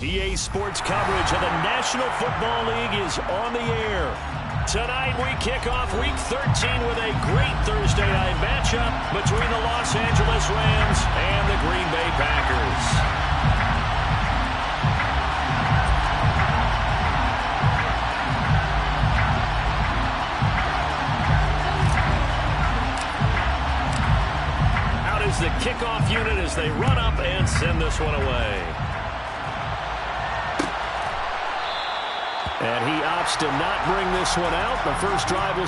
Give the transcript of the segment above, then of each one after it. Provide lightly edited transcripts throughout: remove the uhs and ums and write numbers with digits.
EA Sports coverage of the National Football League is on the air. Tonight we kick off Week 13 with a great Thursday night matchup between the Los Angeles Rams and the Green Bay Packers. Out is the kickoff unit as they run up and send this one away. And he opts to not bring this one out. The first drive will...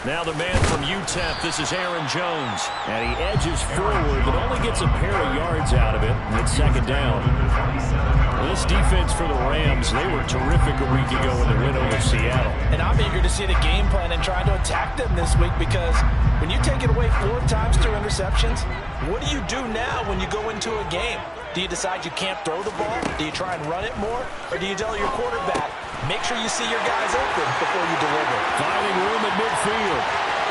Now the man from UTEP, this is Aaron Jones. And he edges forward, but only gets a pair of yards out of it. It's second down. This defense for the Rams, they were terrific a week ago in the win over Seattle. And I'm eager to see the game plan and trying to attack them this week, because when you take it away 4 times through interceptions, what do you do now when you go into a game? Do you decide you can't throw the ball? Do you try and run it more? Or do you tell your quarterback, make sure you see your guys open before you deliver? Finding room at midfield.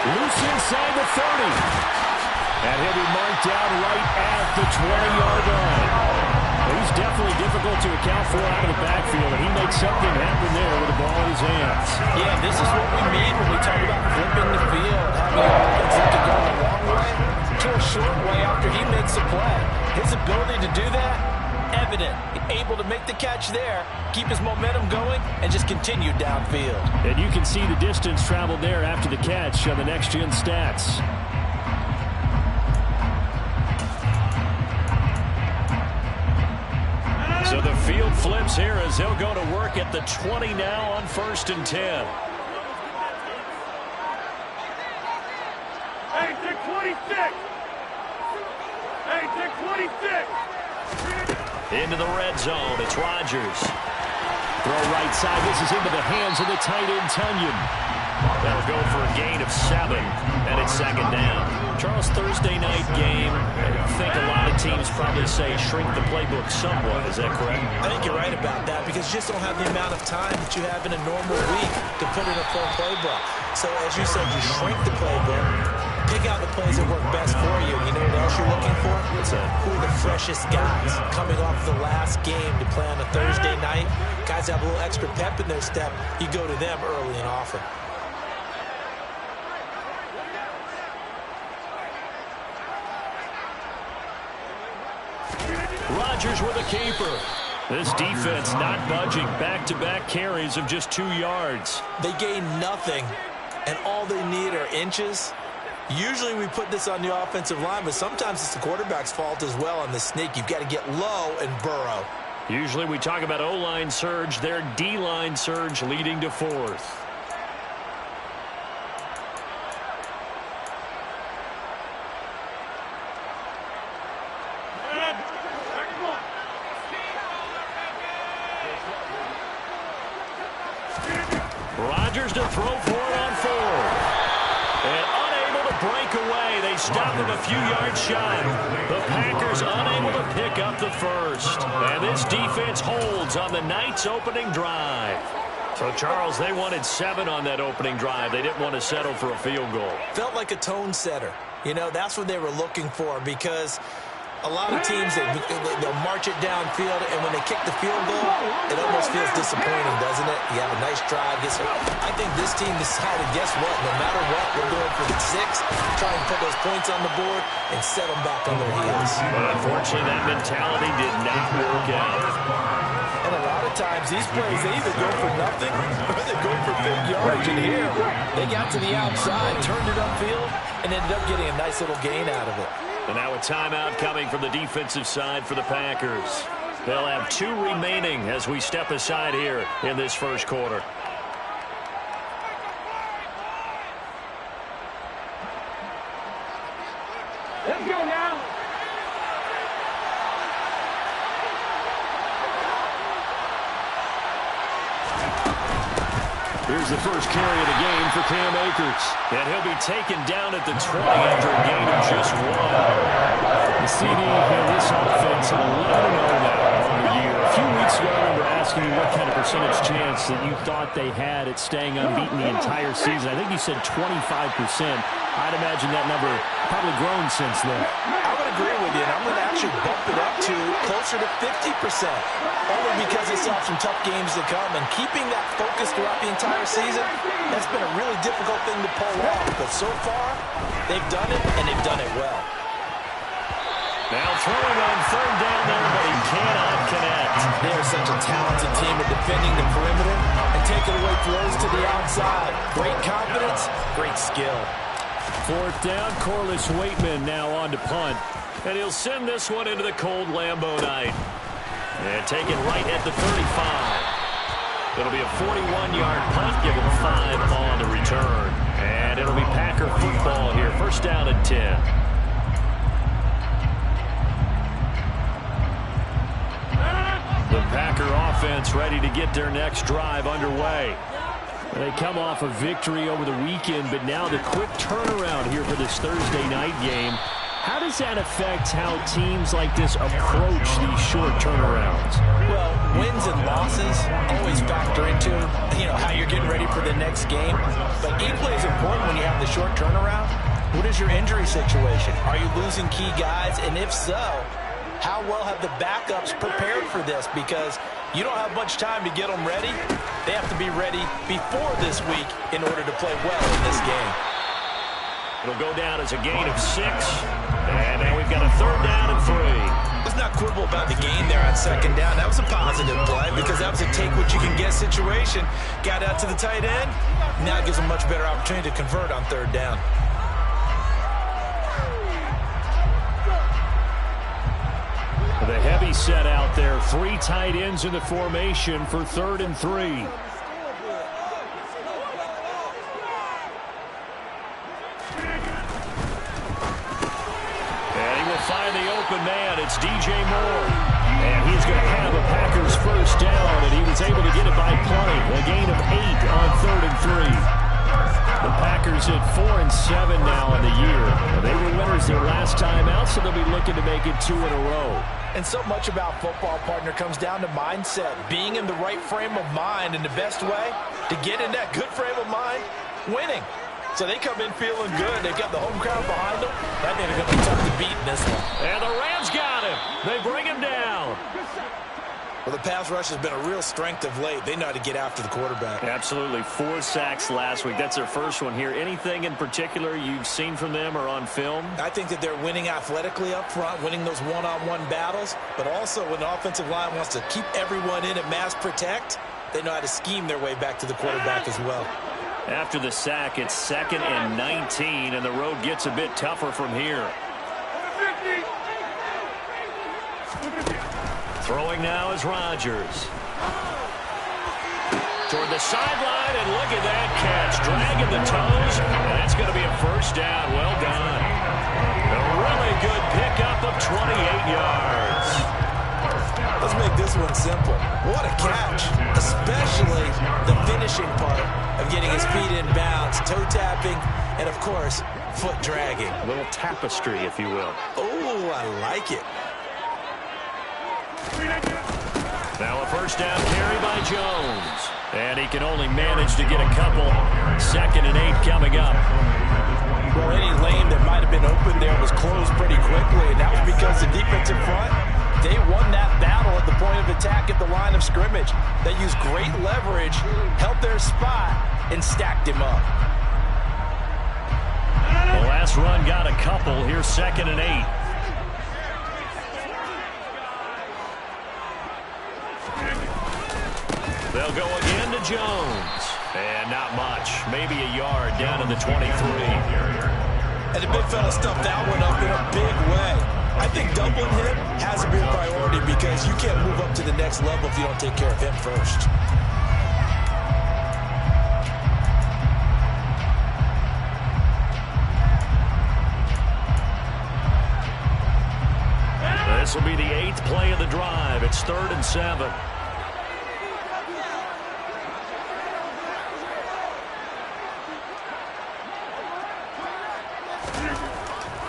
Loose inside the 30. And he'll be marked down right at the 20-yard line. He's definitely difficult to account for out of the backfield, and he makes something happen there with the ball in his hands. Yeah, this is what we mean when we talk about flipping the field, having an offense that can go the long way to a short way after he makes a play. His ability to do that, evident. Able to make the catch there, keep his momentum going, and just continue downfield. And you can see the distance traveled there after the catch on the next-gen stats. So the field flips here as he'll go to work at the 20 now on 1st and 10. Hey, to 26! Hey, to 26! Into the red zone, it's Rodgers. Throw right side, this is into the hands of the tight end, Tunyon. That'll go for a gain of 7, and it's second down. Charles, Thursday night game, I think a lot of teams probably say shrink the playbook somewhat. Is that correct? I think you're right about that, because you just don't have the amount of time that you have in a normal week to put in a full playbook. So as you said, you shrink the playbook, pick out the plays that work best for you. You know what else you're looking for? Who are the freshest guys coming off the last game to play on a Thursday night? Guys have a little extra pep in their step. You go to them early and often. Rodgers with a keeper. This defense not budging. Back-to-back carries of just 2 yards. They gain nothing, and all they need are inches. Usually we put this on the offensive line, but sometimes it's the quarterback's fault as well on the sneak. You've got to get low and burrow. Usually we talk about O-line surge, their D-line surge leading to fourth. Rodgers to throw for it on fourth. And unable to break away. They stop him a few yards shy. The Packers unable to pick up the first. And this defense holds on the night's opening drive. So, Charles, they wanted 7 on that opening drive. They didn't want to settle for a field goal. Felt like a tone setter. You know, that's what they were looking for, because a lot of teams, they'll march it downfield, and when they kick the field goal, it almost feels disappointing, doesn't it? You have a nice drive. I think this team decided, guess what? No matter what, we're going for the 6, try and put those points on the board and set them back on their heels. But unfortunately, that mentality did not work out. And a lot of times, these plays, they either go for nothing or they go for big yardage. And here, they got to the outside, turned it upfield, and ended up getting a nice little gain out of it. And now a timeout coming from the defensive side for the Packers. They'll have 2 remaining as we step aside here in this first quarter. Let's go now. Here's the first carry of the game for Cam Akers. And he'll be taken down at the 20 after a gain of just 1. The CD in this offense at 11-0 now on the year. A few weeks ago, I remember asking you what kind of percentage chance that you thought they had at staying unbeaten the entire season. I think you said 25%. I'd imagine that number probably grown since then. I would agree with you, and I'm going to actually bump it up to closer to 50%, only because they saw some tough games to come, and keeping that focus throughout the entire season, that's been a really difficult thing to pull off. But so far, they've done it, and they've done it well. Now throwing on 3rd down there, but he cannot connect. They're such a talented team at defending the perimeter and taking away throws to the outside. Great confidence, great skill. 4th down, Corliss Waitman now on to punt. And he'll send this one into the cold Lambeau night. And take it right at the 35. It'll be a 41-yard punt, give him 5 on the return. And it'll be Packer football here, 1st down and 10. The Packer offense ready to get their next drive underway. They come off a victory over the weekend, but now the quick turnaround here for this Thursday night game. How does that affect how teams like this approach these short turnarounds? Well, wins and losses always factor into, how you're getting ready for the next game. But equally as important when you have the short turnaround, what is your injury situation? Are you losing key guys? And if so, how well have the backups prepared for this? Because you don't have much time to get them ready. They have to be ready before this week in order to play well in this game. It'll go down as a gain of 6. And now we've got a 3rd down and 3. Let's not quibble about the gain there on 2nd down. That was a positive play because that was a take-what-you-can-get situation. Got out to the tight end. Now it gives them a much better opportunity to convert on 3rd down. The heavy set out there. 3 tight ends in the formation for 3rd and 3. And he will find the open man. It's DJ Moore. And he's going to have a Packers 1st down, and he was able to get it by play. A gain of 8 on 3rd and 3. The Packers at 4-7 now in the year. They were winners their last time out, so they'll be looking to make it 2 in a row. And so much about football, partner, comes down to mindset. Being in the right frame of mind, and the best way to get in that good frame of mind, winning. So they come in feeling good. They've got the home crowd behind them. I think they're going to be tough to beat in this one. And the Rams got him. They bring him down. Well, the pass rush has been a real strength of late. They know how to get after the quarterback. Absolutely. 4 sacks last week. That's their first one here. Anything in particular you've seen from them or on film? I think that they're winning athletically up front, winning those one-on-one battles, but also when the offensive line wants to keep everyone in and mass protect, they know how to scheme their way back to the quarterback as well. After the sack, it's 2nd and 19, and the road gets a bit tougher from here. Throwing now is Rodgers. Toward the sideline, and look at that catch. Dragging the toes, and that's going to be a first down. Well done. A really good pickup of 28 yards. Let's make this one simple. What a catch, especially the finishing part of getting his feet in bounds, toe tapping, and, of course, foot dragging. A little tapestry, if you will. Oh, I like it. Now a first down carry by Jones. And he can only manage to get a couple. 2nd and 8 coming up. Well, any lane that might have been open there was closed pretty quickly, and that was because the defensive front, they won that battle at the point of attack at the line of scrimmage. They used great leverage, held their spot, and stacked him up. The last run got a couple. Here's 2nd and 8. They'll go again to Jones. And not much. Maybe a yard down to the 23. And the big fella stuffed that one up in a big way. I think doubling him has to be a priority because you can't move up to the next level if you don't take care of him first. This will be the 8th play of the drive. It's 3rd and 7.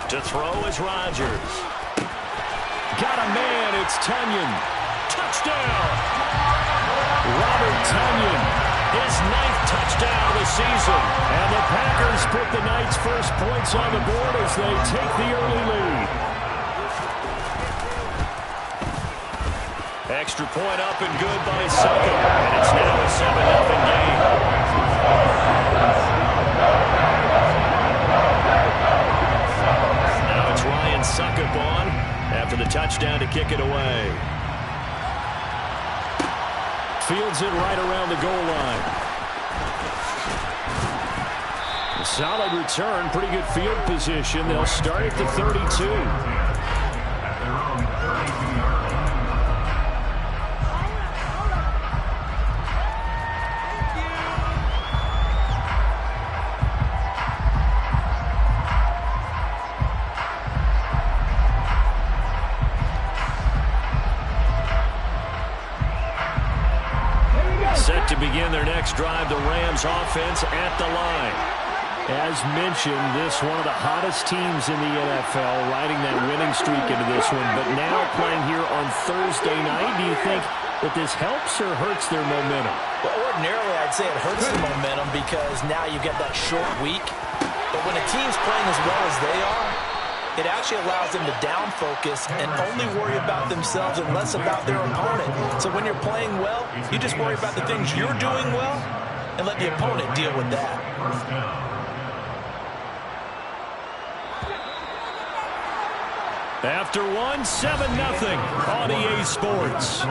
To throw is Rodgers. Got a man. It's Tonyan. Touchdown. Robert Tonyan. His 9th touchdown of the season. And the Packers put the Knights' first points on the board as they take the early lead. Extra point up and good by Suckup. And it's now a 7-0 game. Suckup on after the touchdown to kick it away. Fields it right around the goal line. A solid return, pretty good field position. They'll start at the 32. Set to begin their next drive, the Rams offense at the line. As mentioned, this one of the hottest teams in the NFL, riding that winning streak into this one, but now playing here on Thursday night. Do you think that this helps or hurts their momentum? Well, ordinarily, I'd say it hurts the momentum because now you get that short week. But when a team's playing as well as they are, it actually allows them to down focus and only worry about themselves and less about their opponent. So when you're playing well, you just worry about the things you're doing well and let the opponent deal with that. After one, 7-0 on EA Sports.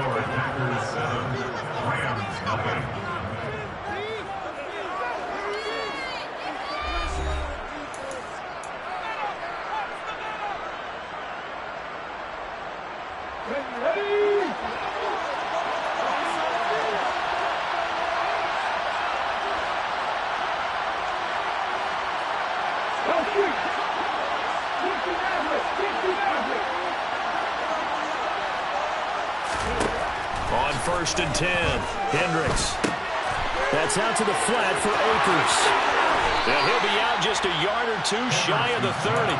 On 1st and 10, Hendricks. That's out to the flat for Akers. And he'll be out just a yard or two shy of the 30.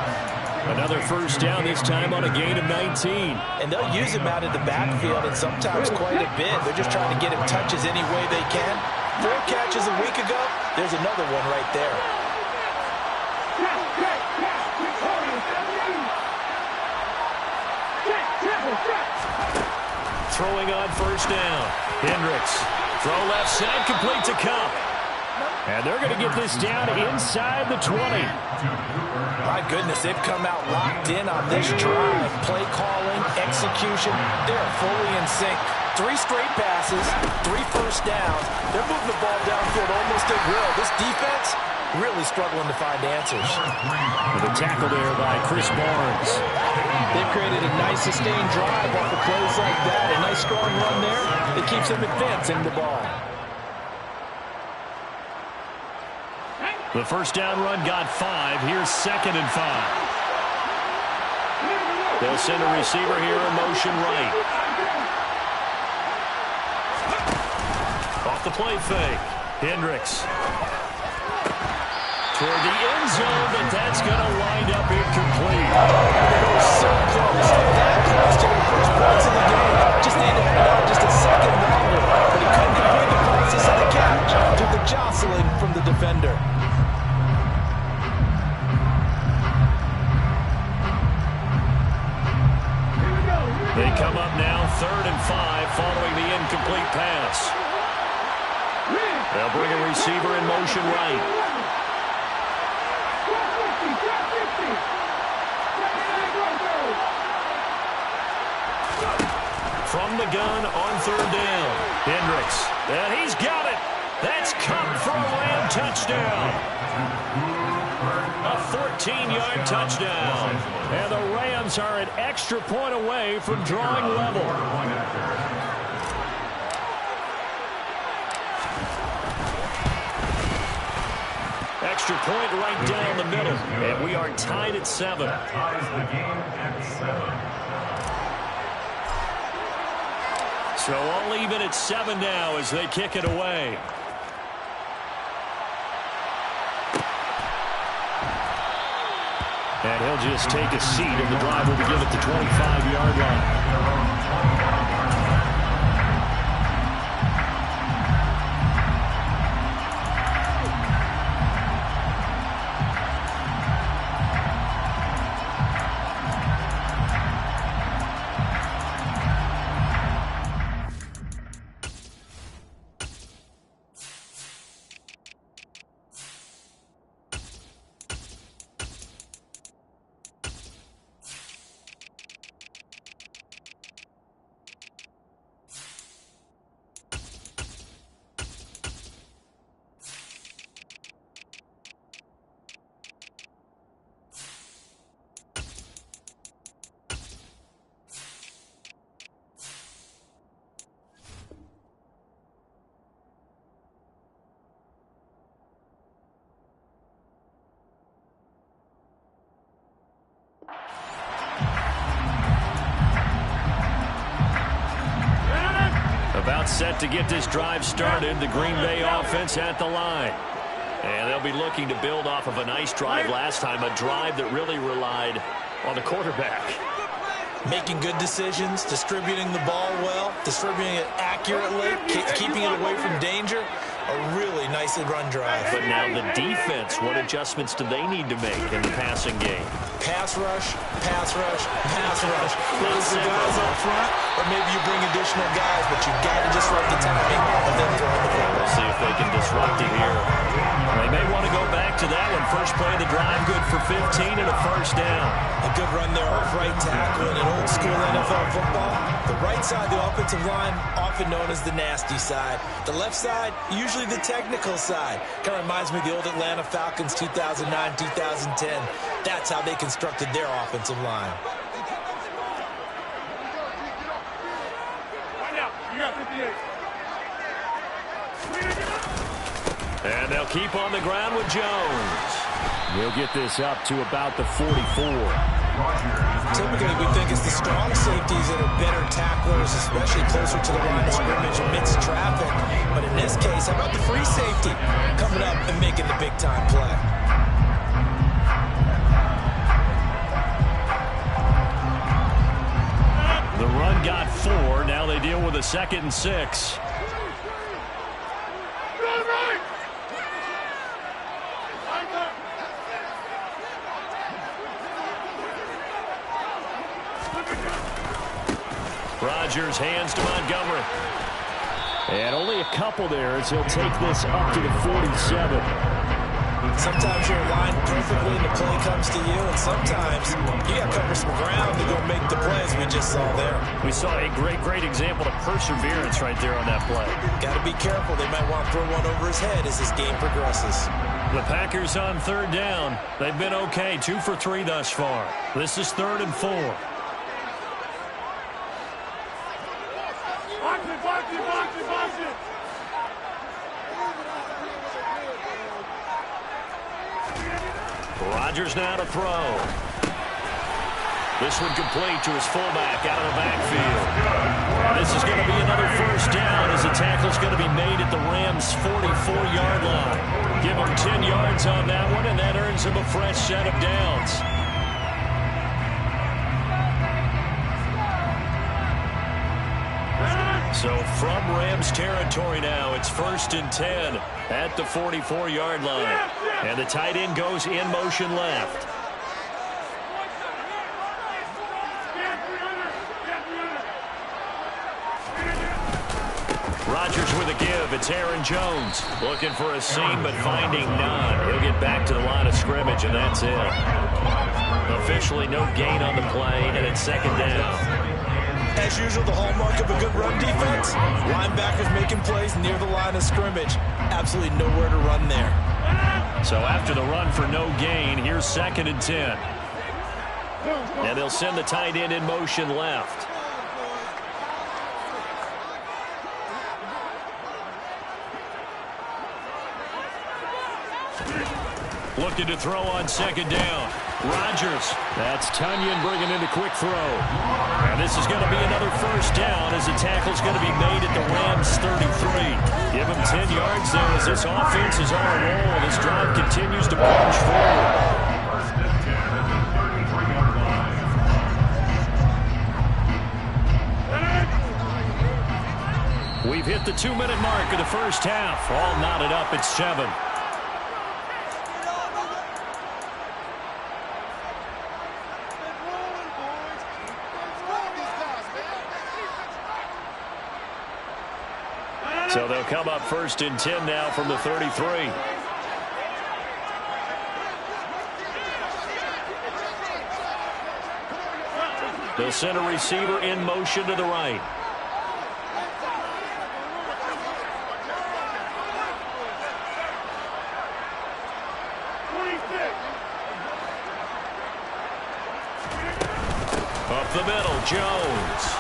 Another first down, this time on a gain of 19. And they'll use him out of the backfield and sometimes quite a bit. They're just trying to get him touches any way they can. 4 catches a week ago, there's another one right there. Throwing on 1st down. Hendricks. Throw left side, complete to Cup. And they're going to get this down inside the 20. My goodness, they've come out locked in on this drive. Play calling, execution, they're fully in sync. 3 straight passes, 3 first downs. They're moving the ball downfield almost at will. This defense, really struggling to find answers. With a tackle there by Chris Barnes. They've created a nice sustained drive off of plays like that. A nice strong run there. It keeps them advancing the ball. The first down run got 5. Here's 2nd and 5. They'll send a receiver here in motion right. Off the play fake. Hendricks. Toward the end zone, but that's going to wind up incomplete. They were so close. That close to the first points of the game. Just needed to hang on just a second longer. But he couldn't complete the process of the catch to the jostling from the defender. They come up now 3rd and 5 following the incomplete pass. They'll bring a receiver in motion right. From the gun on 3rd down. Hendricks. And he's got it. That's caught for a Ram touchdown. A 14-yard touchdown. And the Rams are an extra point away from drawing level. Extra point right down the middle. And we are tied at 7. So all even at 7 now as they kick it away. And he'll just take a seat, and the drive will begin at the 25-yard line. About set to get this drive started. The Green Bay offense at the line. And they'll be looking to build off of a nice drive last time, a drive that really relied on the quarterback. Making good decisions, distributing the ball well, distributing it accurately, keeping it away from danger. A really nicely run drive. But now the defense, what adjustments do they need to make in the passing game? Pass rush, pass rush, pass rush. Whether it's the guys up front, or maybe you bring additional guys, but you've got to disrupt the timing of them throwing the ball. We'll see if they can disrupt it here. They may want to go back to that one. First play of the drive, good for 15 and a first down. A good run there off right tackle in an old school NFL football. The right side, the offensive line, often known as the nasty side. The left side, usually the technical side. Kind of reminds me of the old Atlanta Falcons 2009, 2010. That's how they constructed their offensive line. And they'll keep on the ground with Jones. He'll get this up to about the 44. Typically, we think it's the strong safeties that are better tacklers, especially closer to the line of scrimmage amidst traffic. But in this case, how about the free safety coming up and making the big-time play? The run got 4. Now they deal with a 2nd and 6. Rodgers hands to Montgomery. And only a couple there as he'll take this up to the 47. Sometimes you're aligned perfectly and the play comes to you, and sometimes you got to cover some ground to go make the plays we just saw there. We saw a great example of perseverance right there on that play. Got to to be careful. They might want to throw one over his head as this game progresses. The Packers on third down. They've been okay, 2 for 3 thus far. This is 3rd and 4. Rodgers now to throw. This one complete to his fullback out of the backfield. And this is going to be another first down as the tackle's going to be made at the Rams' 44-yard line. Give him 10 yards on that one, and that earns him a fresh set of downs. So from Rams territory now, it's 1st and 10 at the 44-yard line. And the tight end goes in motion left. Rodgers with a give. It's Aaron Jones looking for a seam but finding none. He'll get back to the line of scrimmage, and that's it. Officially no gain on the play, and it's 2nd down. As usual, the hallmark of a good run defense, linebackers making plays near the line of scrimmage. Absolutely nowhere to run there. So after the run for no gain, here's 2nd and 10. And they'll send the tight end in motion left. Looking to throw on 2nd down. Rodgers. That's Tunyon bringing in a quick throw. And this is going to be another first down as the tackle's going to be made at the Rams' 33. Give him 10 yards there as this offense is on a roll. This drive continues to punch forward. We've hit the 2-minute mark of the first half. All knotted up at 7. So they'll come up 1st and 10 now from the 33. They'll send a receiver in motion to the right. Up the middle, Jones.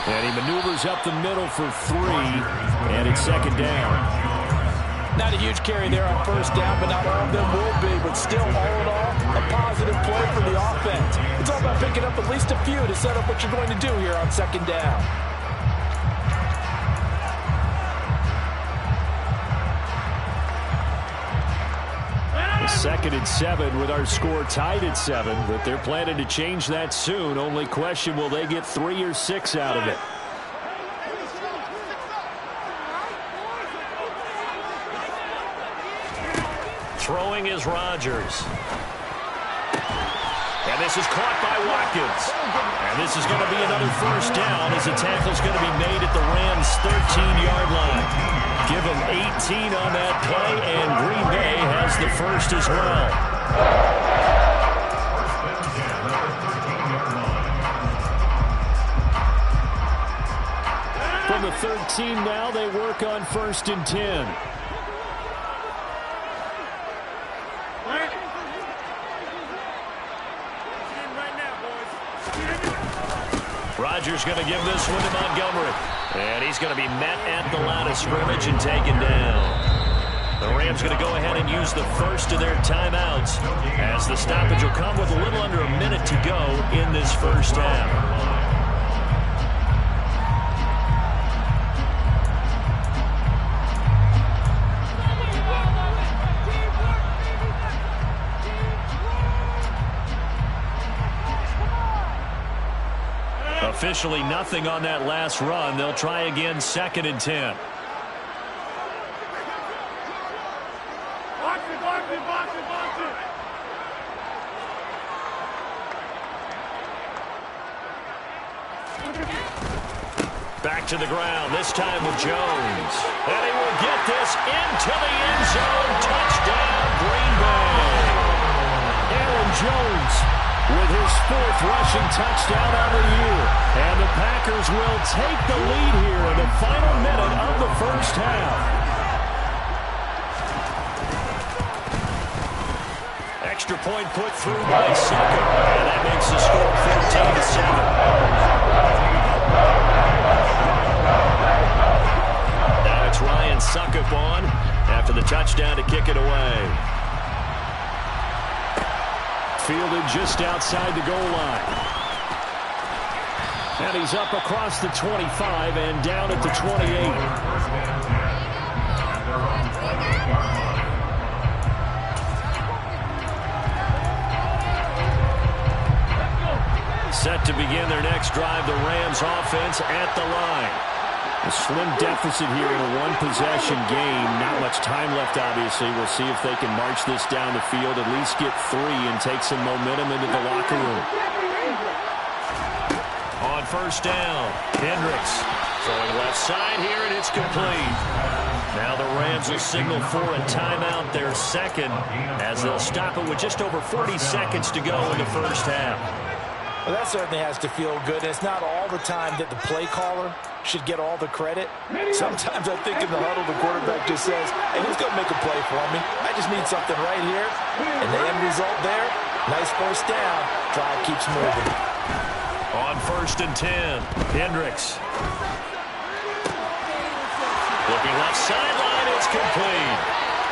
And he maneuvers up the middle for 3, and it's 2nd down. Not a huge carry there on first down, but not all of them will be. But still, all in all, a positive play for the offense. It's all about picking up at least a few to set up what you're going to do here on 2nd down. Second and 7 with our score tied at 7, but they're planning to change that soon. Only question, will they get 3 or 6 out of it? Throwing is Rodgers. And this is caught by Watkins. And this is going to be another first down as the tackle's going to be made at the Rams' 13-yard line. Give them 18 on that play, and Green Bay has the first as well. From the 13 now, they work on 1st and 10. Rodgers going to give this one to Montgomery. And he's going to be met at the line of scrimmage and taken down. The Rams going to go ahead and use the first of their timeouts as the stoppage will come with a little under a minute to go in this first half. Officially nothing on that last run. They'll try again 2nd and 10. Back to the ground, this time with Jones. And he will get this into the end zone. Touchdown, Green Bay. Aaron Jones with his 4th rushing touchdown on the year. And the Packers will take the lead here in the final minute of the first half. Extra point put through by Sucker, and that makes the score 14-7. Now it's Ryan Suckup on after the touchdown to kick it away. Fielded just outside the goal line. And he's up across the 25 and down at the 28. Set to begin their next drive, the Rams offense at the line. A slim deficit here in a one-possession game. Not much time left, obviously. We'll see if they can march this down the field, at least get 3 and take some momentum into the locker room. On first down, Hendricks throwing left side here, and it's complete. Now the Rams will signal for a timeout, their second, as they'll stop it with just over 40 seconds to go in the first half. Well, that certainly has to feel good. It's not all the time that the play caller should get all the credit. Sometimes I think in the huddle, the quarterback just says, hey, who's going to make a play for me? I just need something right here. And the end result there, nice first down. Drive keeps moving. On 1st and 10, Hendricks. Looking left sideline, it's complete.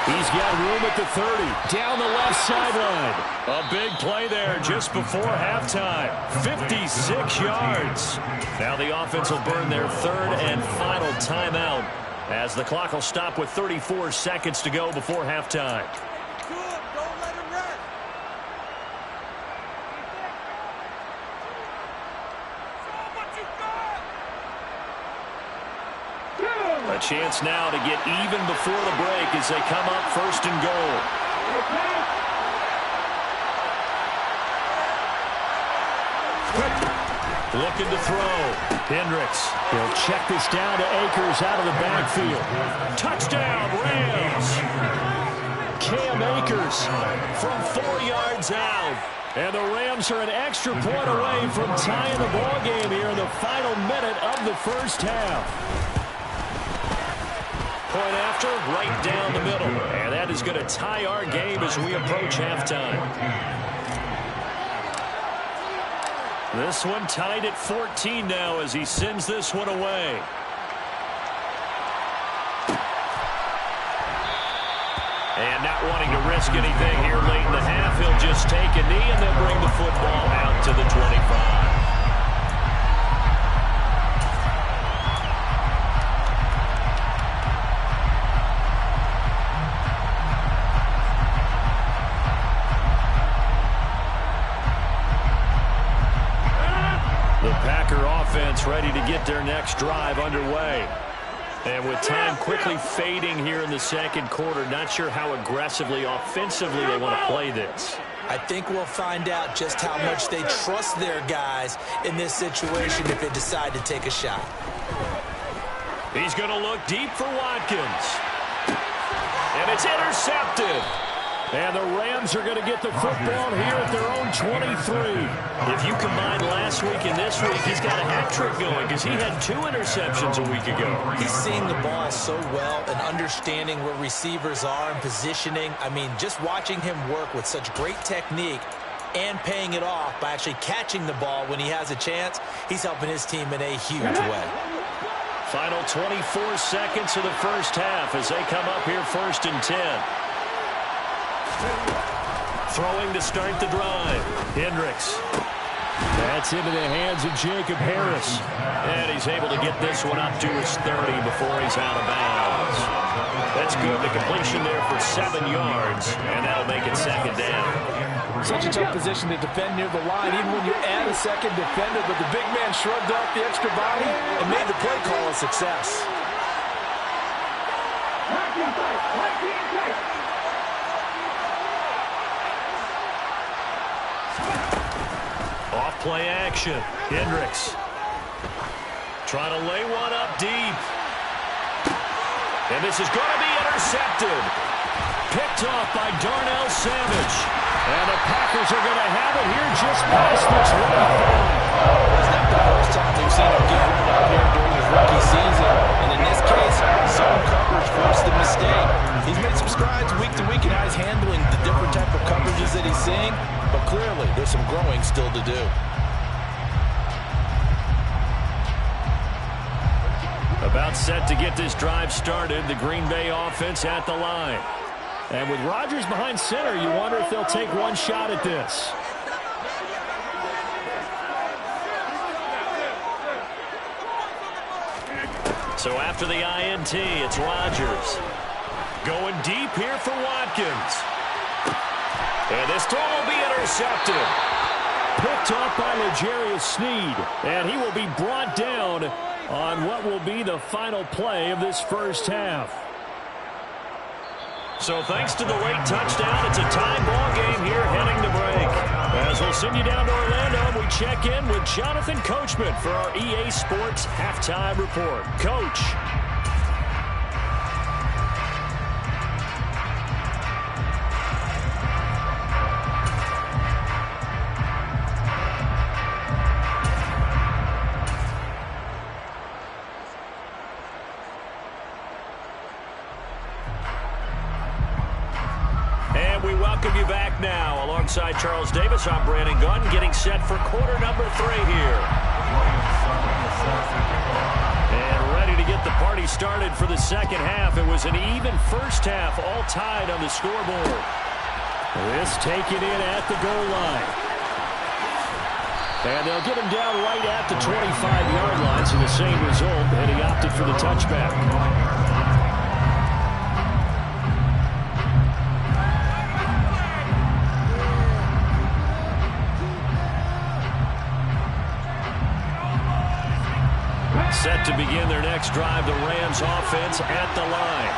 He's got room at the 30, down the left sideline. A big play there just before halftime. 56 yards. Now the offense will burn their 3rd and final timeout as the clock will stop with 34 seconds to go before halftime. Good, don't let him rest. Show what you got. A chance now to get even before the break as they come up 1st and goal. Looking to throw. Hendricks. He'll check this down to Akers out of the backfield. Touchdown, Rams. Cam Akers from 4 yards out. And the Rams are an extra point away from tying the ball game here in the final minute of the first half. Point after, right down the middle. And that is going to tie our game as we approach halftime. This one tied at 14 now as he sends this one away. And not wanting to risk anything here late in the half, he'll just take a knee and then bring the football out to the 25. Ready to get their next drive underway. And with time quickly fading here in the second quarter, not sure how aggressively, offensively they want to play this. I think we'll find out just how much they trust their guys in this situation if they decide to take a shot. He's going to look deep for Watkins. And it's intercepted. And the Rams are going to get the football here at their own 23. If you combine last week and this week, he's got a hat trick going because he had 2 interceptions a week ago. He's seeing the ball so well and understanding where receivers are and positioning. I mean, just watching him work with such great technique and paying it off by actually catching the ball when he has a chance, he's helping his team in a huge way. Final 24 seconds of the first half as they come up here 1st and 10. Throwing to start the drive. Hendricks. That's into the hands of Jacob Harris. And he's able to get this one up to his 30 before he's out of bounds. That's good. The completion there for 7 yards. And that'll make it 2nd down. Such a tough position to defend near the line, even when you add a second defender. But the big man shrugged off the extra body and made the play call a success. Off-play action. Hendricks trying to lay one up deep. And this is going to be intercepted. Picked off by Darnell Savage. And the Packers are going to have it here just past the 25. It's not the first time we've seen him get run out here during his rookie season. And in this case, zone coverage forced the mistake. He's made some strides week to week in how he's handling the different type of coverages that he's seeing. But clearly, there's some growing still to do. About set to get this drive started. The Green Bay offense at the line. And with Rodgers behind center, you wonder if they'll take one shot at this. So after the INT, it's Rodgers. Going deep here for Watkins. And this throw will be intercepted. Picked off by L'Jarius Sneed. And he will be brought down on what will be the final play of this first half. So thanks to the late touchdown, it's a tie ball game here heading to break. As we'll send you down to Orlando, we check in with Jonathan Coachman for our EA Sports Halftime Report. Coach. Welcome you back now. Alongside Charles Davis, I'm Brandon Gunn, getting set for quarter number 3 here. And ready to get the party started for the second half. It was an even first half, all tied on the scoreboard. This taken in at the goal line. And they'll get him down right at the 25-yard line, so the same result, and he opted for the touchback. Set to begin their next drive, the Rams offense at the line.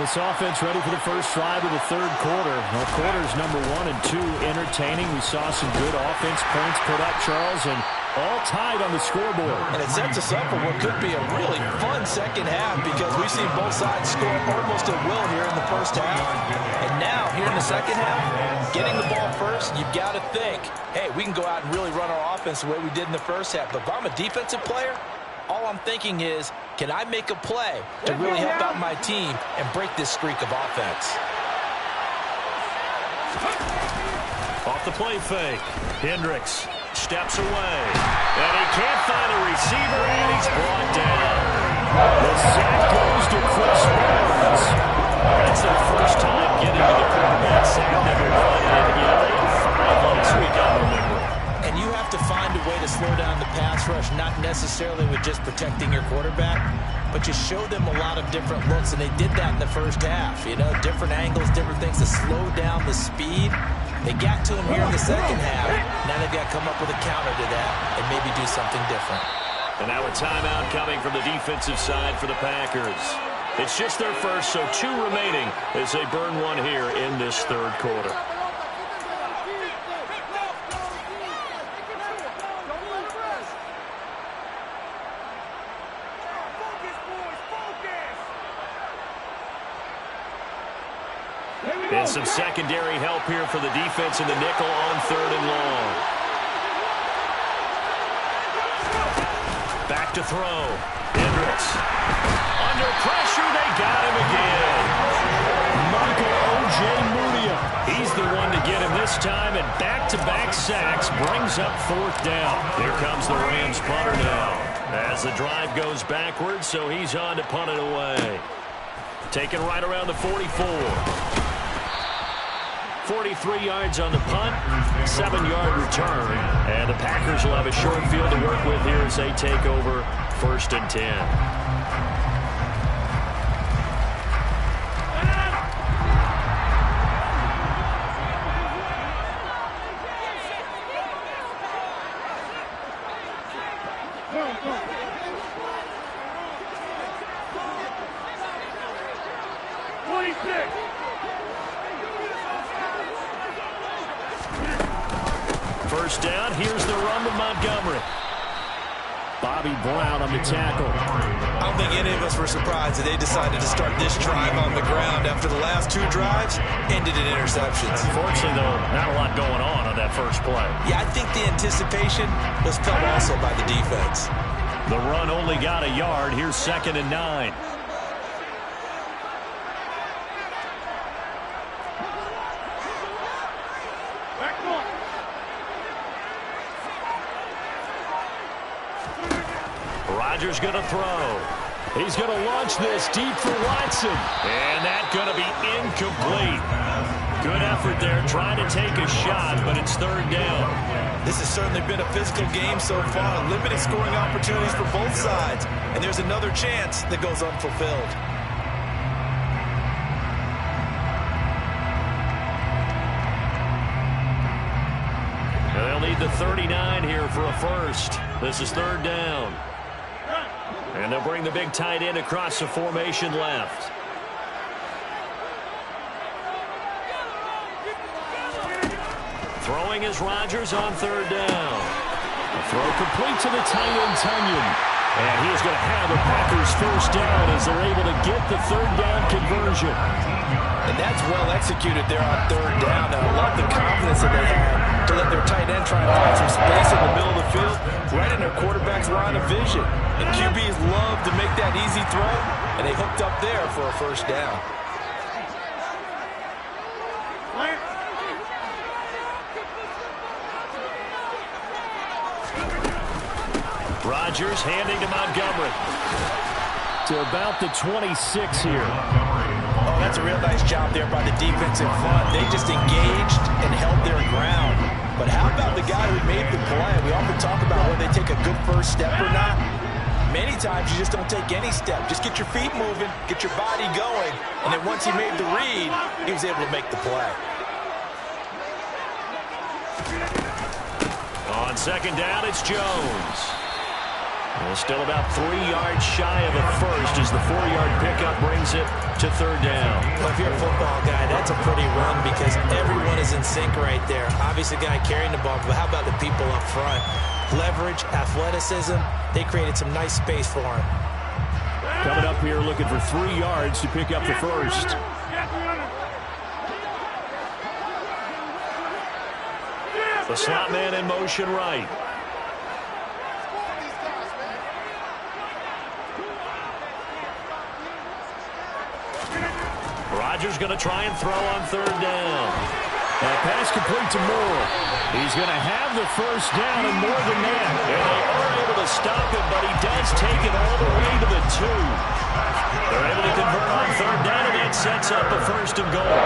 This offense ready for the first drive of the third quarter. Well, quarters number 1 and 2 entertaining. We saw some good offense points put up, Charles, and all tied on the scoreboard. And it sets us up for what could be a really fun second half because we've seen both sides score almost at will here in the first half. And now, here in the second half, getting the ball first, you've got to think, hey, we can go out and really run our offense the way we did in the first half. But if I'm a defensive player, all I'm thinking is, can I make a play to really help out my team and break this streak of offense? Off the play fake. Hendricks steps away. And he can't find a receiver, and he's brought down. The sack goes to Chris Barnes. That's their first time getting to the quarterback sack that they're running. They had 5 last week, I remember. And you have to find a way to slow down the pass rush, not necessarily with just protecting your quarterback, but you show them a lot of different looks, and they did that in the first half. You know, different angles, different things to slow down the speed. They got to him here in the second half. Now they've got to come up with a counter to that and maybe do something different. And now a timeout coming from the defensive side for the Packers. It's just their first, so 2 remaining as they burn one here in this third quarter. And some secondary help here for the defense in the nickel on 3rd and long. Back to throw. Hendricks. Under pressure, they got him again. Michael O.J. Mudia. He's the one to get him this time, and back-to-back sacks brings up 4th down. Here comes the Rams punter now. As the drive goes backwards, so he's on to punt it away. Taken right around the 44. 43 yards on the punt, 7-yard return. And the Packers will have a short field to work with here as they take over 1st and 10. First down, here's the run to Montgomery. Bobby Brown on the tackle. I don't think any of us were surprised that they decided to start this drive on the ground after the last 2 drives ended in interceptions. Unfortunately, though, not a lot going on that first play. Yeah, I think the anticipation was felt also by the defense. The run only got a yard. Here's 2nd and 9. Rodgers going to throw. He's going to launch this deep for Watson. And that's going to be incomplete. Good effort there, trying to take a shot, but it's 3rd down. This has certainly been a physical game so far. Limited scoring opportunities for both sides. And there's another chance that goes unfulfilled. They'll need the 39 here for a first. This is 3rd down. And they'll bring the big tight end across the formation left. Throwing is Rodgers on 3rd down. A throw complete to the tight end, Tunyon. And he is going to have the Packers first down as they're able to get the 3rd down conversion. And that's well executed there on 3rd down. And I love the confidence that they had to let their tight end try and find some space in the middle of the field, right in their quarterback's line of vision. And QBs love to make that easy throw, and they hooked up there for a first down. Rodgers handing to Montgomery. To about the 26 here. Oh, that's a real nice job there by the defensive front. They just engaged and held their ground. But how about the guy who made the play? We often talk about whether they take a good first step or not. Many times you just don't take any step. Just get your feet moving, get your body going, and then once he made the read, he was able to make the play. On 2nd down, it's Jones. Well, still about 3 yards shy of a first as the 4-yard pickup brings it to 3rd down. Well, if you're a football guy, that's a pretty run because everyone is in sync right there. Obviously, the guy carrying the ball, but how about the people up front? Leverage, athleticism, they created some nice space for him. Coming up here looking for 3 yards to pick up the first. The slot man in motion right. Rodgers going to try and throw on 3rd down. That pass complete to Moore. He's going to have the first down and more than that. And they are able to stop him, but he does take it all the way to the 2. They're able to convert on 3rd down, and that sets up a 1st and goal.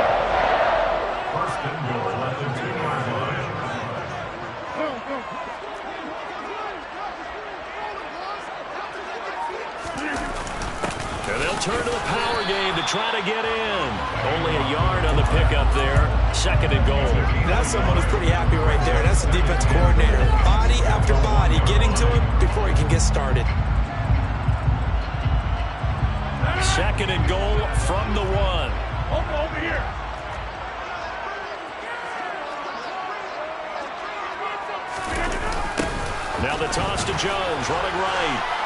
And they'll turn to the power game to try to get in. Only a yard on the pickup there. 2nd and goal. That's someone who's pretty happy right there. That's the defense coordinator. Body after body, getting to him before he can get started. 2nd and goal from the 1. Over here. Now the toss to Jones, running right.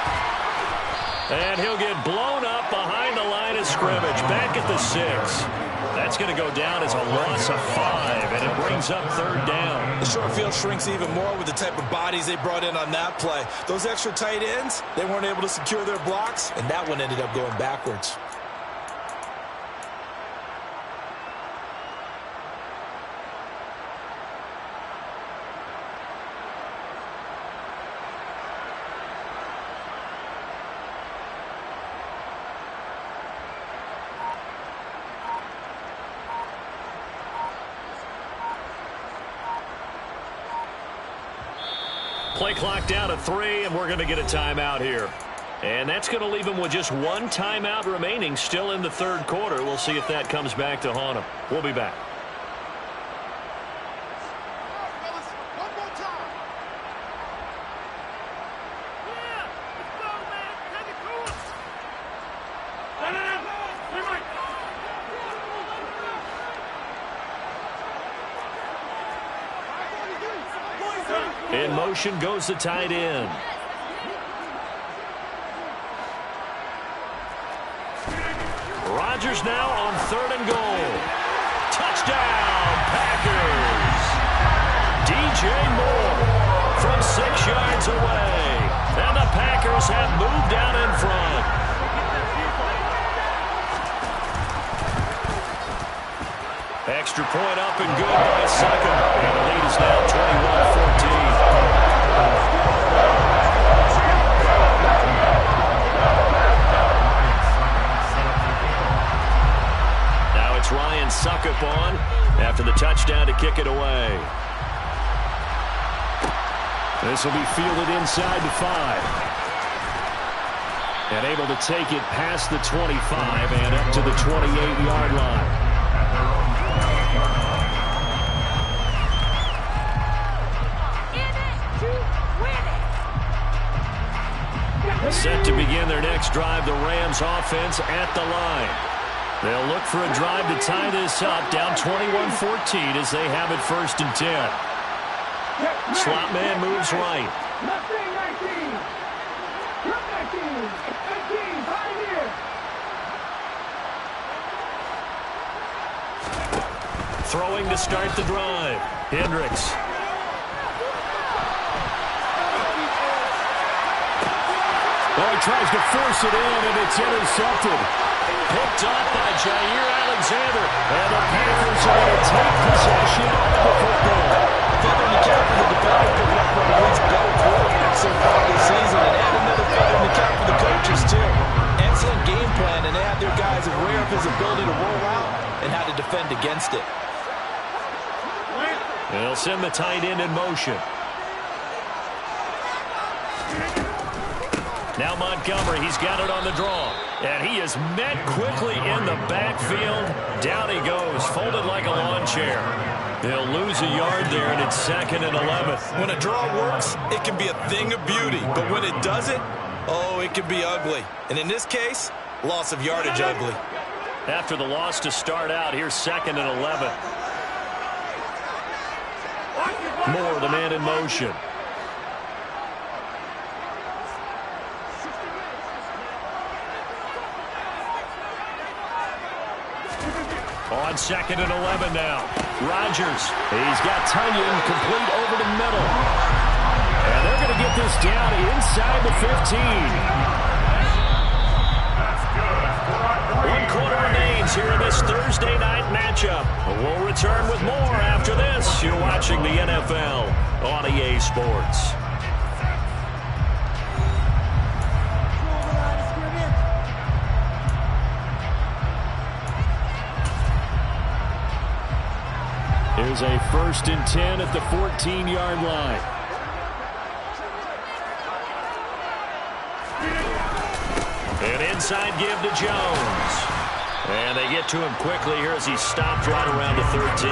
And he'll get blown up behind the line of scrimmage. Back at the 6. That's going to go down as a loss of 5, and it brings up 3rd down. The short field shrinks even more with the type of bodies they brought in on that play. Those extra tight ends, they weren't able to secure their blocks, and that one ended up going backwards. Play clock down to 3, and we're going to get a timeout here. And that's going to leave him with just 1 timeout remaining still in the 3rd quarter. We'll see if that comes back to haunt him. We'll be back. In motion goes the tight end. Rodgers now on 3rd and goal. Touchdown, Packers! DJ Moore from 6 yards away. And the Packers have moved down in front. Extra point up and good by Sucker. And the lead is now 21-14. It's Ryan Suckup on after the touchdown to kick it away. This will be fielded inside the 5. And able to take it past the 25 and up to the 28-yard line. Set to begin their next drive, the Rams offense at the line. They'll look for a drive to tie this up, down 21-14 as they have it 1st and 10. Slot man moves right. Left wing 19. Left 19. 19. Pioneer. Throwing to start the drive. Hendricks. Well, he tries to force it in, and it's intercepted. Picked off by Jair Alexander. And the Packers are going to take possession of the football. Feather in the cap for the defender, picking up one of the better quarterbacks so far this season, and add another feather in the cap for the coaches, too. Excellent game plan, and they have their guys aware of his ability to roll out and how to defend against it. They'll send the tight end in motion. Now Montgomery, he's got it on the draw. And he is met quickly in the backfield. Down he goes, folded like a lawn chair. They'll lose a yard there, and it's 2nd and 11. When a draw works, it can be a thing of beauty. But when it doesn't, oh, it can be ugly. And in this case, loss of yardage ugly. After the loss to start out, here's 2nd and 11. Moore, the man in motion. On 2nd and 11 now. Rodgers. He's got Tunyon complete over the middle. And they're going to get this down inside the 15. 1 quarter remains here in this Thursday night matchup. We'll return with more after this. You're watching the NFL on EA Sports. Here's a 1st and 10 at the 14-yard line. An inside give to Jones. And they get to him quickly here as he stopped right around the 13.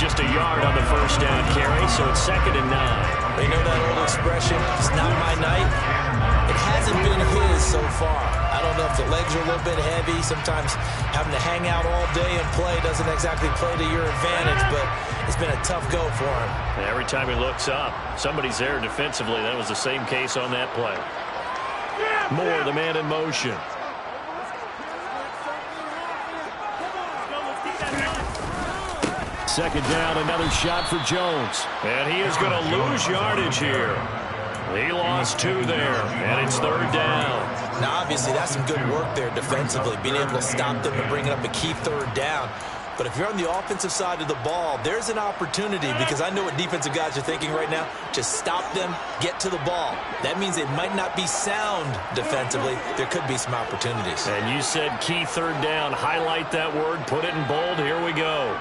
Just a yard on the 1st down carry, so it's 2nd and 9. You know that old expression, it's not my night? It hasn't been his so far. I don't know if the legs are a little bit heavy. Sometimes having to hang out all day and play doesn't exactly play to your advantage, but it's been a tough go for him. Every time he looks up, somebody's there defensively. That was the same case on that play. Moore, the man in motion. Second down, another shot for Jones. And he is going to lose yardage here. He lost 2 there, and it's 3rd down. Now, obviously, that's some good work there defensively, being able to stop them and bringing up a key 3rd down. But if you're on the offensive side of the ball, there's an opportunity, because I know what defensive guys are thinking right now. Just stop them, get to the ball. That means it might not be sound defensively. There could be some opportunities. And you said key 3rd down. Highlight that word, put it in bold. Here we go.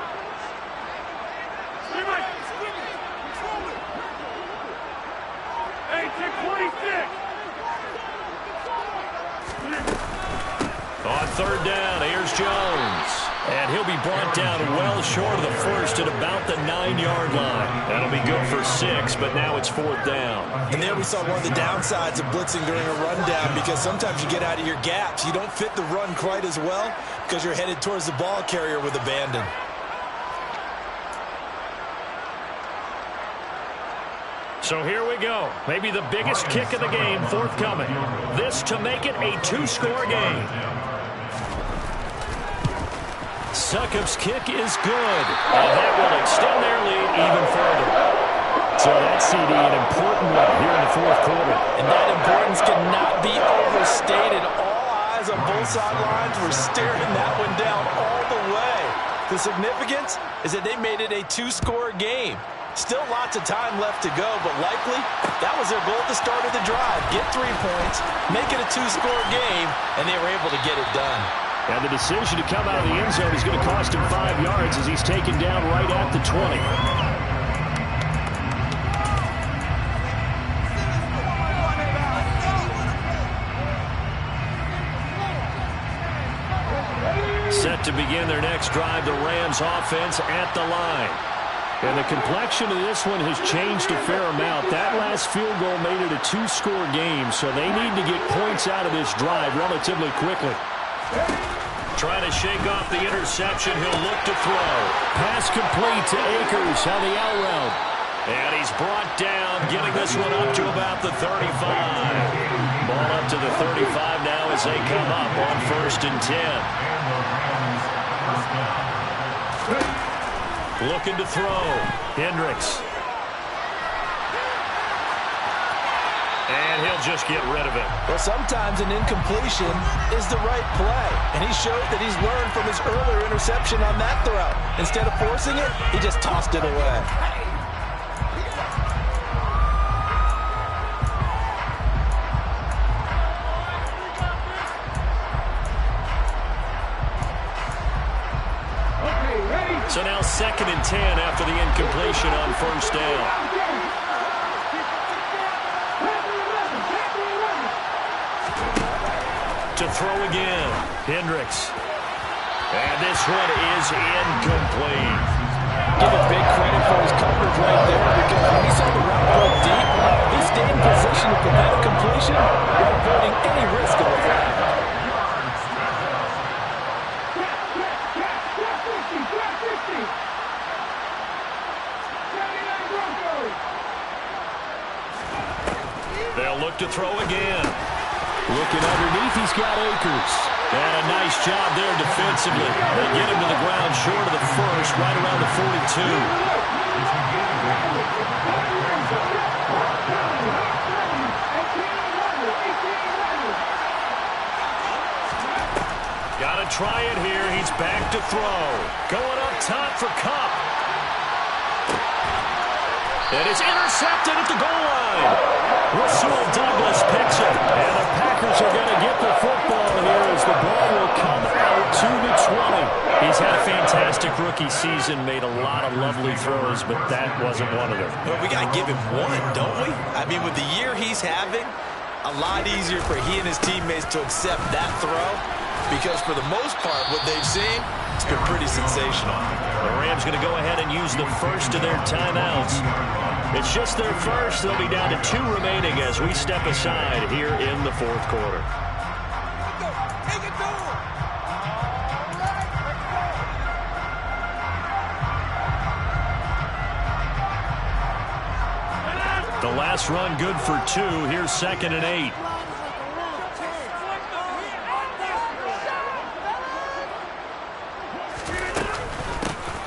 On 3rd down, here's Jones. And he'll be brought down well short of the 1st at about the 9-yard line. That'll be good for 6, but now it's 4th down. And there we saw one of the downsides of blitzing during a rundown, because sometimes you get out of your gaps. You don't fit the run quite as well because you're headed towards the ball carrier with abandon. So here we go. Maybe the biggest kick of the game forthcoming. This to make it a 2-score game. Succop's kick is good. And that will extend their lead even further. So that CD, an important one here in the fourth quarter. And that importance cannot be overstated. All eyes on both sidelines were staring that one down all the way. The significance is that they made it a two-score game. Still lots of time left to go, but likely that was their goal at the start of the drive. Get 3 points, make it a two-score game, and they were able to get it done. And the decision to come out of the end zone is going to cost him 5 yards as he's taken down right at the 20. Set to begin their next drive, the Rams offense at the line. And the complexion of this one has changed a fair amount. That last field goal made it a two-score game, so they need to get points out of this drive relatively quickly. Trying to shake off the interception. He'll look to throw. Pass complete to Akers on the out route. And he's brought down, getting this one up to about the 35. Ball up to the 35 now as they come up on 1st and 10. Looking to throw. Hendricks. And he'll just get rid of it. Well, sometimes an incompletion is the right play. And he showed that he's learned from his earlier interception on that throw. Instead of forcing it, he just tossed it away. So now 2nd and 10 after the incompletion on 1st down. To throw again, Hendricks. And this one is incomplete. Give him big credit for his coverage right there, because when he saw the route go deep, he stayed in position to prevent a completion while avoiding any risk of a flag. They'll look to throw again. Looking underneath, he's got Akers. And a nice job there defensively. They get him to the ground short of the first, right around the 42. Got to try it here. He's back to throw. Going up top for Kupp. And it's intercepted at the goal line. Rasul Douglas picks it. And the Packers are going to get the football here as the ball will come out to the 20. He's had a fantastic rookie season, made a lot of lovely throws, but that wasn't one of them. Well, we got to give him one, don't we? I mean, with the year he's having, a lot easier for he and his teammates to accept that throw, because for the most part, what they've seen, it's been pretty sensational. The Rams going to go ahead and use the first of their timeouts. It's just their first. They'll be down to 2 remaining as we step aside here in the fourth quarter. The last run good for 2. Here's 2nd and 8.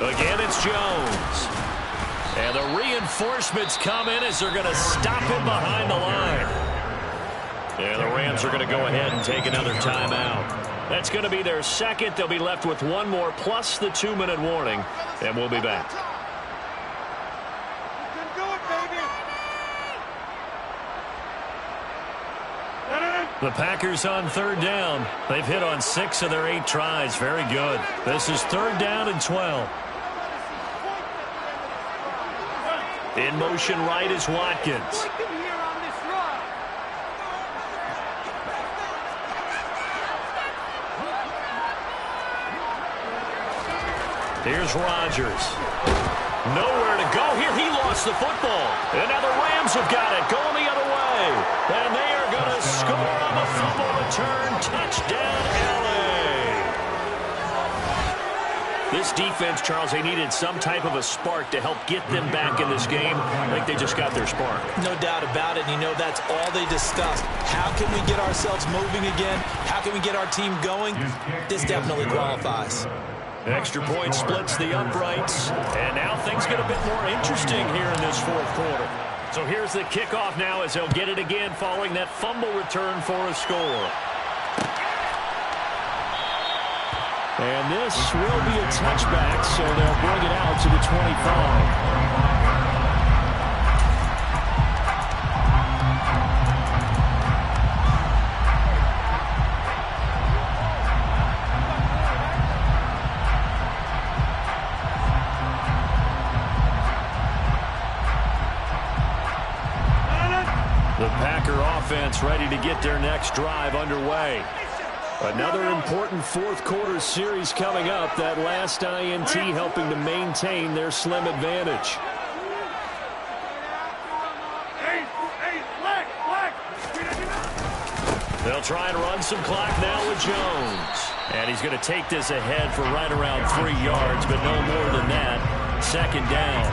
Again, it's Jones. And the reinforcements come in as they're going to stop him behind the line. And the Rams are going to go ahead and take another timeout. That's going to be their second. They'll be left with one more plus the 2-minute warning. And we'll be back. You can do it, baby. The Packers on 3rd down. They've hit on 6 of their 8 tries. Very good. This is 3rd down and 12. In motion right is Watkins. Here's Rodgers. Nowhere to go here. He lost the football. And now the Rams have got it. Going the other way. And they are going to score on the fumble return. Touchdown, LA. This defense, Charles, they needed some type of a spark to help get them back in this game. I think they just got their spark. No doubt about it. And you know, that's all they discussed. How can we get ourselves moving again? How can we get our team going? This definitely qualifies. Extra point splits the uprights. And now things get a bit more interesting here in this fourth quarter. So here's the kickoff now as they'll get it again following that fumble return for a score. And this will be a touchback, so they'll bring it out to the 25. The Packer offense ready to get their next drive underway. Another important fourth quarter series coming up. That last INT helping to maintain their slim advantage. They'll try and run some clock now with Jones. And he's going to take this ahead for right around 3 yards, but no more than that. Second down.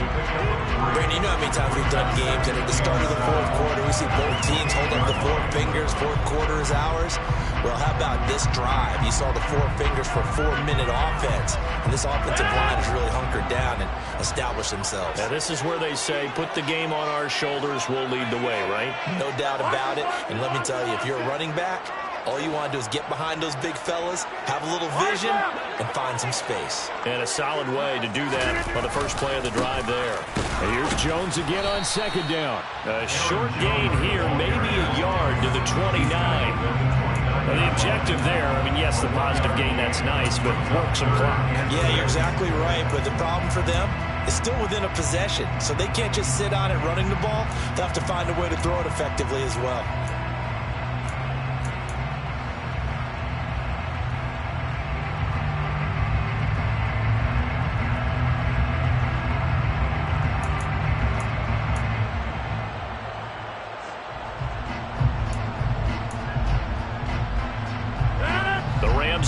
Brandon, you know how many times we've done games, and at the start of the fourth quarter, we see both teams hold up the 4 fingers. Fourth quarter is ours. Well, how about this drive? You saw the 4 fingers for 4-minute offense, and this offensive line has really hunkered down and established themselves. Now, this is where they say, put the game on our shoulders, we'll lead the way, right? No doubt about it, and let me tell you, if you're a running back, all you want to do is get behind those big fellas, have a little vision, and find some space. And a solid way to do that on the first play of the drive there. And here's Jones again on second down. A short gain here, maybe a yard to the 29. Well, the objective there, I mean, yes, the positive gain, that's nice, but work some clock. Yeah, you're exactly right, but the problem for them is still within a possession, so they can't just sit on it running the ball. They'll have to find a way to throw it effectively as well.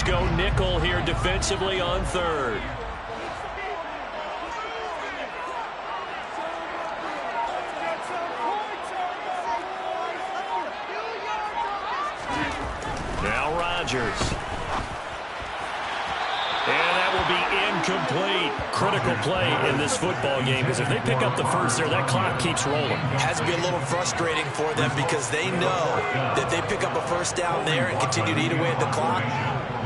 Go nickel here defensively on third. Now Rodgers. And that will be incomplete. Critical play in this football game, because if they pick up the first there, that clock keeps rolling. Has to be a little frustrating for them because they know that they pick up a first down there and continue to eat away at the clock,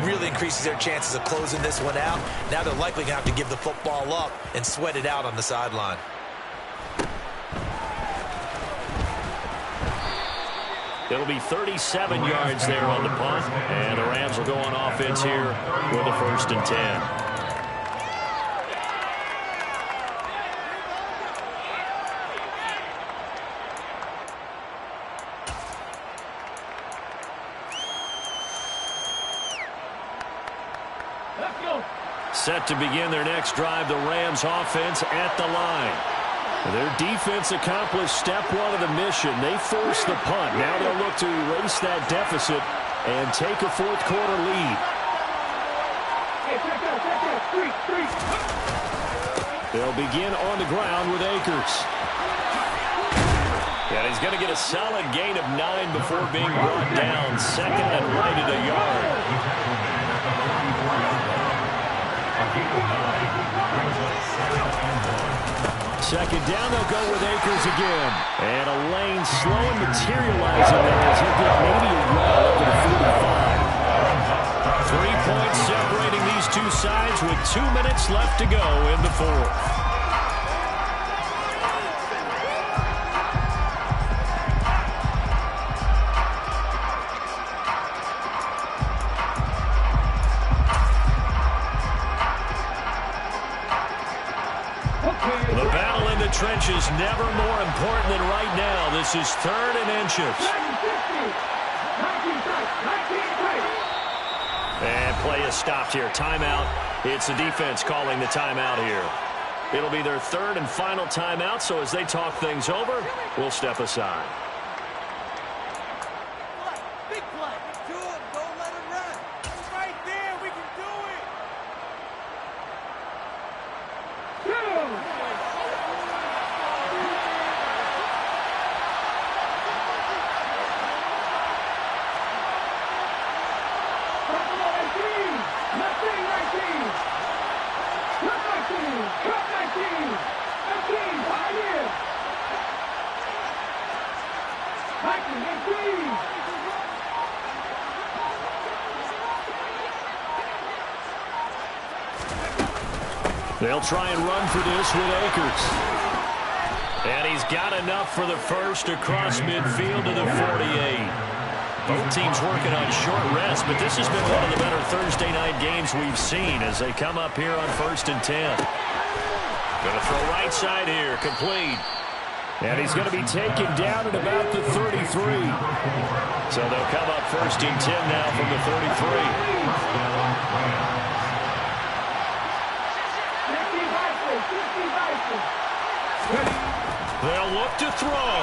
really increases their chances of closing this one out. Now they're likely going to have to give the football up and sweat it out on the sideline. It'll be 37 yards there on the punt, and the Rams will go on offense here with a 1st and 10. Set to begin their next drive, the Rams offense at the line. Their defense accomplished step 1 of the mission. They forced the punt. Now they'll look to erase that deficit and take a fourth quarter lead. They'll begin on the ground with Akers. And he's going to get a solid gain of 9 before being brought down. Second and right at a yard. Second down, they'll go with Akers again. And a lane slow and materializing there as he'll get maybe a well up to the 45. 3 points separating these two sides with 2 minutes left to go in the fourth. The battle in the trenches never more important than right now. This is 3rd and inches. And play is stopped here. Timeout. It's the defense calling the timeout here. It'll be their 3rd and final timeout, so as they talk things over, we'll step aside. Big play. Do it. Don't let him run. It's right there. We can do it. They'll try and run for this with Akers. And he's got enough for the first across midfield to the 48. Both teams working on short rest, but this has been one of the better Thursday night games we've seen as they come up here on 1st and 10. Going to throw right side here, complete. And he's going to be taken down at about the 33. So they'll come up 1st and 10 now from the 33. They'll look to throw.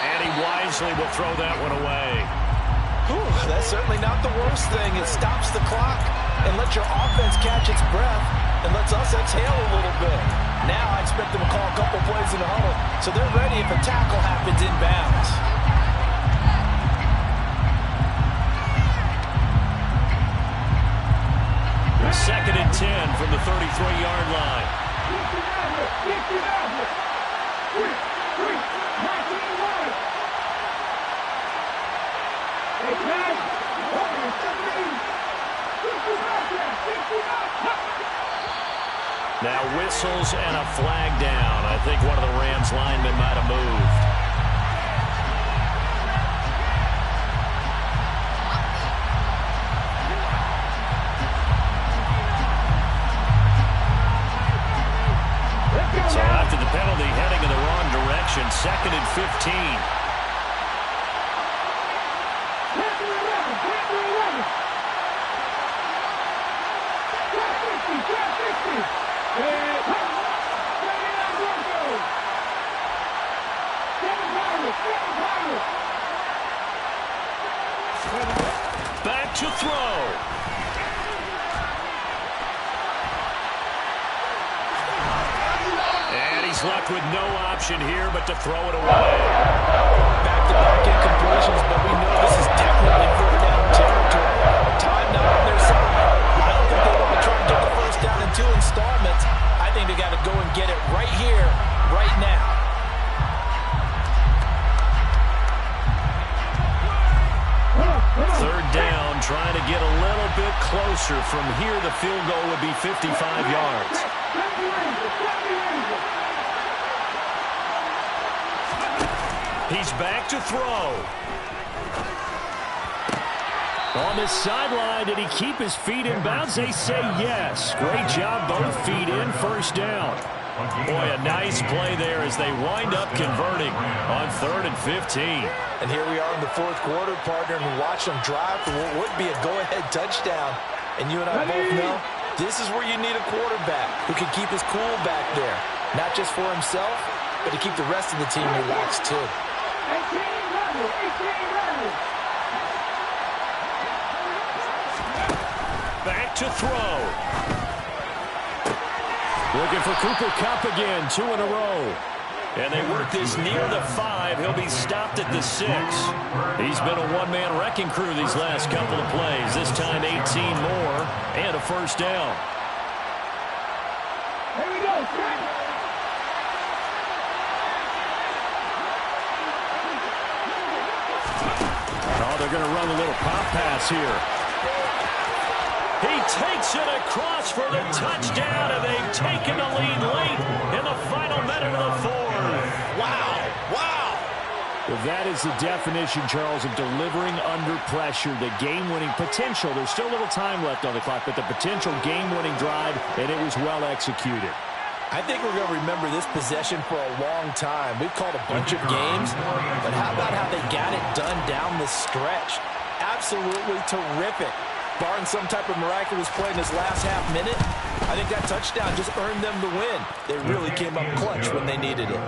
And he wisely will throw that one away. Whew, that's certainly not the worst thing. It stops the clock and lets your offense catch its breath and lets us exhale a little bit. Now I expect them to call a couple plays in the huddle so they're ready if a tackle happens inbounds. 2nd and 10 from the 33-yard line. Now whistles and a flag down. I think one of the Rams linemen might have moved. So after the penalty, heading in the wrong direction, 2nd and 15. Back to throw. And he's left with no option here but to throw it away. Back-to-back incompletions, but we know this is definitely 4th down territory. Time not on their side. I don't think they want to try and get the first down in 2 installments. I think they got to go and get it right here, right now. Third down, trying to get a little bit closer. From here, the field goal would be 55 yards. He's back to throw. On the sideline, did he keep his feet in bounds? They say yes. Great job, both feet in, 1st down. Boy, a nice play there as they wind up converting on 3rd and 15. And here we are in the 4th quarter, partner, and we watch them drive for what would be a go-ahead touchdown. And you and I both know this is where you need a quarterback who can keep his cool back there. Not just for himself, but to keep the rest of the team relaxed too. Back to throw. Looking for Cooper Kupp again, 2 in a row. And they work this near the 5. He'll be stopped at the 6. He's been a one-man wrecking crew these last couple of plays. This time 18 more and a 1st down. Here we go, Trent. Oh, they're going to run a little pop pass here. He takes it across for the touchdown, and they've taken the lead late in the final minute of the 4th. Wow, wow. Well, that is the definition, Charles, of delivering under pressure. The game-winning potential. There's still a little time left on the clock, but the potential game-winning drive, and it was well executed. I think we're going to remember this possession for a long time. We've called a bunch of games, but how about how they got it done down the stretch? Absolutely terrific. Barring some type of miraculous play in this last half minute, I think that touchdown just earned them the win. They really came up clutch when they needed it.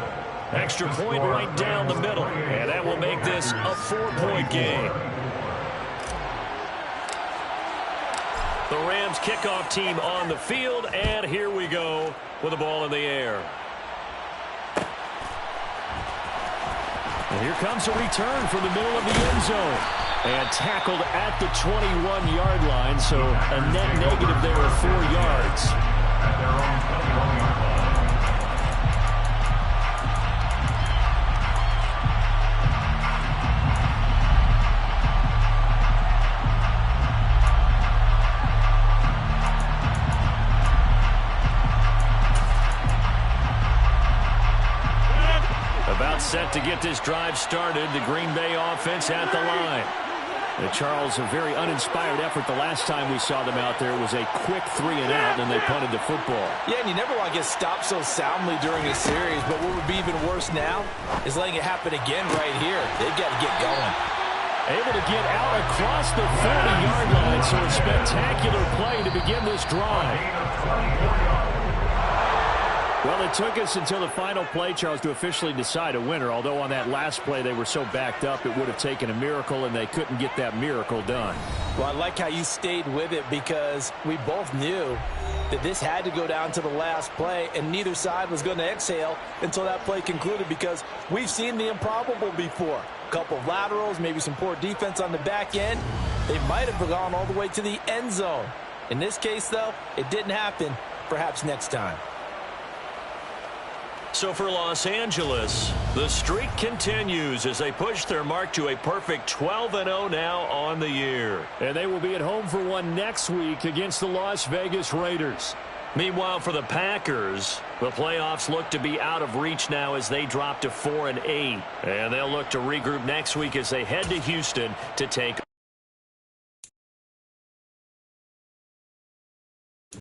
Extra point right down the middle, and that will make this a 4-point game. The Rams kickoff team on the field, and here we go with the ball in the air. And here comes a return from the middle of the end zone. And tackled at the 21-yard line, so a net negative there of 4 yards. set to get this drive started. The Green Bay offense at the line. Charles, a very uninspired effort the last time we saw them out there. It was a quick 3-and-out, and they punted the football. Yeah, and you never want to get stopped so soundly during a series, but what would be even worse now is letting it happen again right here. They've got to get going. Able to get out across the 40-yard line, so a spectacular play to begin this drive. Well, it took us until the final play, Charles, to officially decide a winner, although on that last play they were so backed up it would have taken a miracle, and they couldn't get that miracle done. Well, I like how you stayed with it because we both knew that this had to go down to the last play, and neither side was going to exhale until that play concluded because we've seen the improbable before. A couple of laterals, maybe some poor defense on the back end. They might have gone all the way to the end zone. In this case, though, it didn't happen. Perhaps next time. So for Los Angeles, the streak continues as they push their mark to a perfect 12-0 now on the year. And they will be at home for one next week against the Las Vegas Raiders. Meanwhile, for the Packers, the playoffs look to be out of reach now as they drop to 4-8. And they'll look to regroup next week as they head to Houston to take